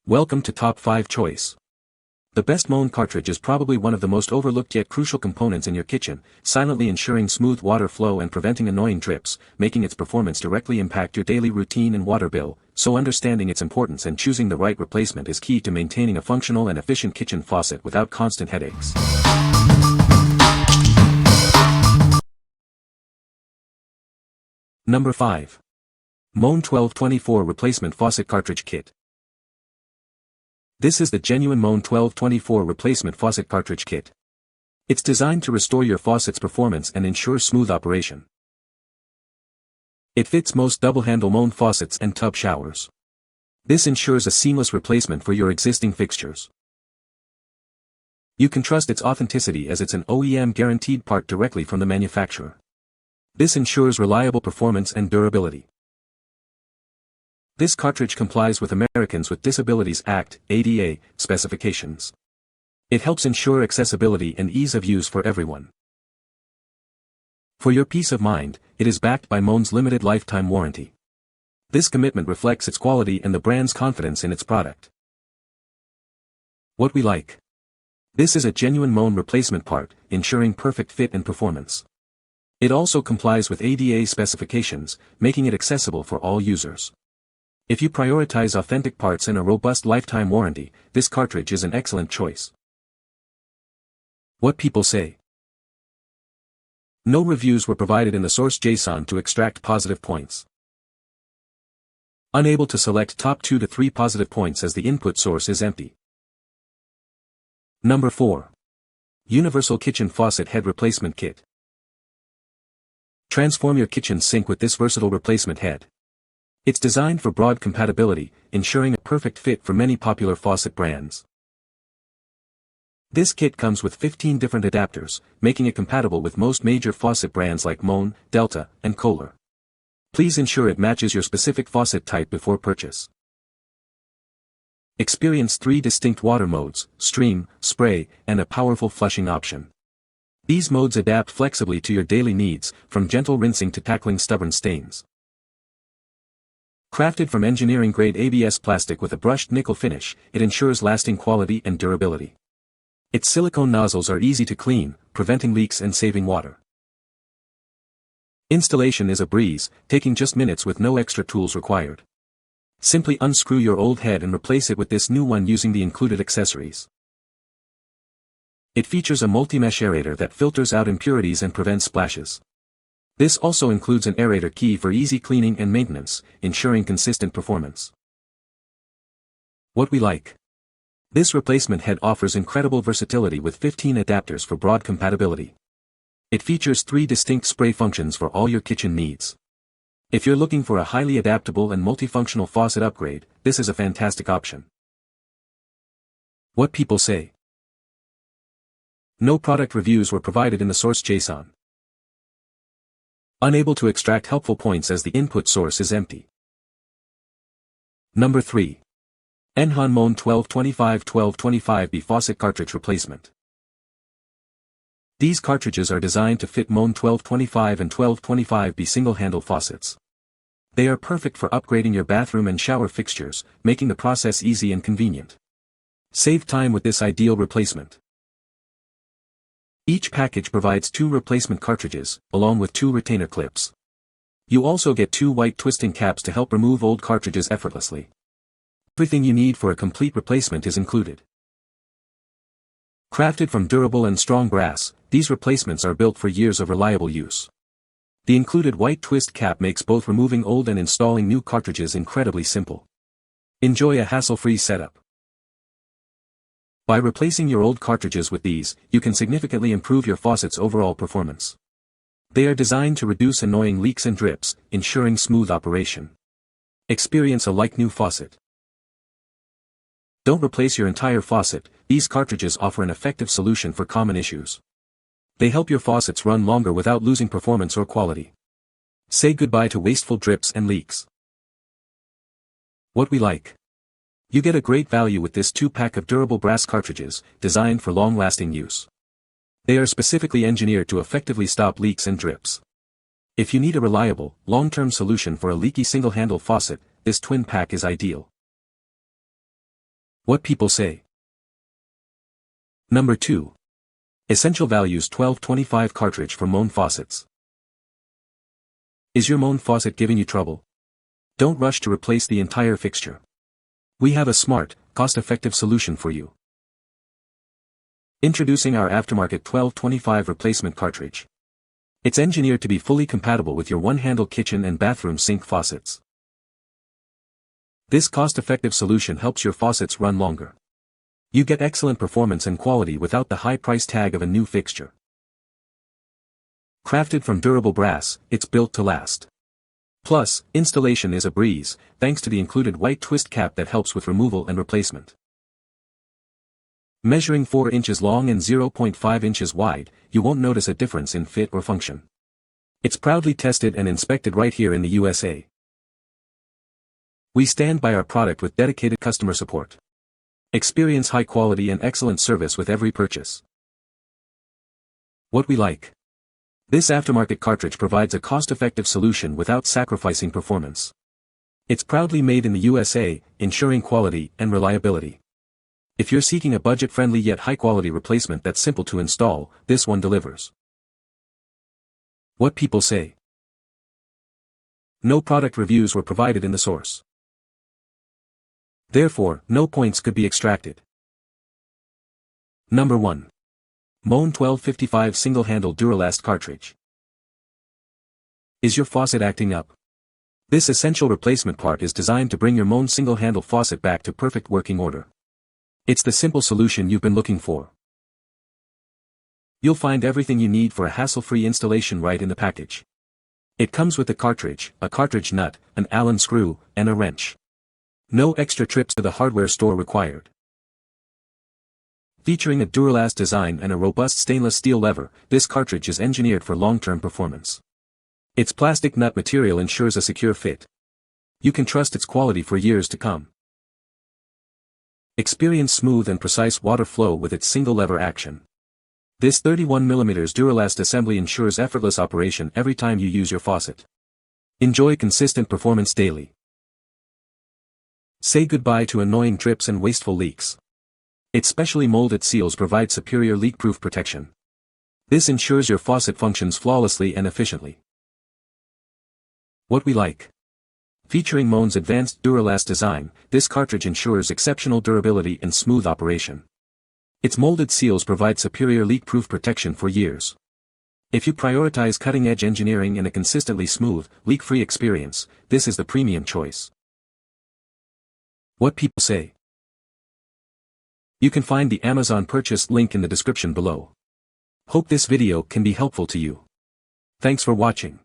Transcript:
Welcome to Top 5 Choice. The best Moen cartridge is probably one of the most overlooked yet crucial components in your kitchen, silently ensuring smooth water flow and preventing annoying drips, making its performance directly impact your daily routine and water bill, so understanding its importance and choosing the right replacement is key to maintaining a functional and efficient kitchen faucet without constant headaches. Number 5. Moen 1224 Replacement Faucet Cartridge Kit. This is the genuine Moen 1224 Replacement Faucet Cartridge Kit. It's designed to restore your faucet's performance and ensure smooth operation. It fits most double-handle Moen faucets and tub showers. This ensures a seamless replacement for your existing fixtures. You can trust its authenticity as it's an OEM guaranteed part directly from the manufacturer. This ensures reliable performance and durability. This cartridge complies with Americans with Disabilities Act (ADA) specifications. It helps ensure accessibility and ease of use for everyone. For your peace of mind, it is backed by Moen's limited lifetime warranty. This commitment reflects its quality and the brand's confidence in its product. What we like. This is a genuine Moen replacement part, ensuring perfect fit and performance. It also complies with ADA specifications, making it accessible for all users. If you prioritize authentic parts and a robust lifetime warranty, this cartridge is an excellent choice. What people say. No reviews were provided in the source JSON to extract positive points. Unable to select top 2 to 3 positive points as the input source is empty. Number 4. Universal Kitchen Faucet Head Replacement Kit. Transform your kitchen sink with this versatile replacement head. It's designed for broad compatibility, ensuring a perfect fit for many popular faucet brands. This kit comes with 15 different adapters, making it compatible with most major faucet brands like Moen, Delta, and Kohler. Please ensure it matches your specific faucet type before purchase. Experience 3 distinct water modes: stream, spray, and a powerful flushing option. These modes adapt flexibly to your daily needs, from gentle rinsing to tackling stubborn stains. Crafted from engineering-grade ABS plastic with a brushed nickel finish, it ensures lasting quality and durability. Its silicone nozzles are easy to clean, preventing leaks and saving water. Installation is a breeze, taking just minutes with no extra tools required. Simply unscrew your old head and replace it with this new one using the included accessories. It features a multi-mesh aerator that filters out impurities and prevents splashes. This also includes an aerator key for easy cleaning and maintenance, ensuring consistent performance. What we like. This replacement head offers incredible versatility with 15 adapters for broad compatibility. It features 3 distinct spray functions for all your kitchen needs. If you're looking for a highly adaptable and multifunctional faucet upgrade, this is a fantastic option. What people say. No product reviews were provided in the source JSON. Unable to extract helpful points as the input source is empty. Number 3. Enhon Moen 1225-1225B Faucet Cartridge Replacement. These cartridges are designed to fit Moen 1225 and 1225B single-handle faucets. They are perfect for upgrading your bathroom and shower fixtures, making the process easy and convenient. Save time with this ideal replacement. Each package provides 2 replacement cartridges, along with 2 retainer clips. You also get 2 white twisting caps to help remove old cartridges effortlessly. Everything you need for a complete replacement is included. Crafted from durable and strong brass, these replacements are built for years of reliable use. The included white twist cap makes both removing old and installing new cartridges incredibly simple. Enjoy a hassle-free setup. By replacing your old cartridges with these, you can significantly improve your faucet's overall performance. They are designed to reduce annoying leaks and drips, ensuring smooth operation. Experience a like-new faucet. Don't replace your entire faucet, these cartridges offer an effective solution for common issues. They help your faucets run longer without losing performance or quality. Say goodbye to wasteful drips and leaks. What we like. You get a great value with this 2-pack of durable brass cartridges, designed for long-lasting use. They are specifically engineered to effectively stop leaks and drips. If you need a reliable, long-term solution for a leaky single-handle faucet, this twin pack is ideal. What people say. Number 2. Essential Values 1225 Cartridge for Moen Faucets. Is your Moen faucet giving you trouble? Don't rush to replace the entire fixture. We have a smart, cost-effective solution for you. Introducing our aftermarket 1225 replacement cartridge. It's engineered to be fully compatible with your one-handle kitchen and bathroom sink faucets. This cost-effective solution helps your faucets run longer. You get excellent performance and quality without the high price tag of a new fixture. Crafted from durable brass, it's built to last. Plus, installation is a breeze, thanks to the included white twist cap that helps with removal and replacement. Measuring 4 inches long and 0.5 inches wide, you won't notice a difference in fit or function. It's proudly tested and inspected right here in the USA. We stand by our product with dedicated customer support. Experience high quality and excellent service with every purchase. What we like. This aftermarket cartridge provides a cost-effective solution without sacrificing performance. It's proudly made in the USA, ensuring quality and reliability. If you're seeking a budget-friendly yet high-quality replacement that's simple to install, this one delivers. What people say. No product reviews were provided in the source. Therefore, no points could be extracted. Number 1. Moen 1255 Single-Handle Duralast Cartridge. Is your faucet acting up? This essential replacement part is designed to bring your Moen single-handle faucet back to perfect working order. It's the simple solution you've been looking for. You'll find everything you need for a hassle-free installation right in the package. It comes with a cartridge, a cartridge nut, an Allen screw, and a wrench. No extra trips to the hardware store required. Featuring a Duralast design and a robust stainless steel lever, this cartridge is engineered for long-term performance. Its plastic nut material ensures a secure fit. You can trust its quality for years to come. Experience smooth and precise water flow with its single lever action. This 31mm Duralast assembly ensures effortless operation every time you use your faucet. Enjoy consistent performance daily. Say goodbye to annoying drips and wasteful leaks. Its specially molded seals provide superior leak-proof protection. This ensures your faucet functions flawlessly and efficiently. What we like. Featuring Moen's advanced Duralast design, this cartridge ensures exceptional durability and smooth operation. Its molded seals provide superior leak-proof protection for years. If you prioritize cutting-edge engineering and a consistently smooth, leak-free experience, this is the premium choice. What people say. You can find the Amazon purchase link in the description below. Hope this video can be helpful to you. Thanks for watching.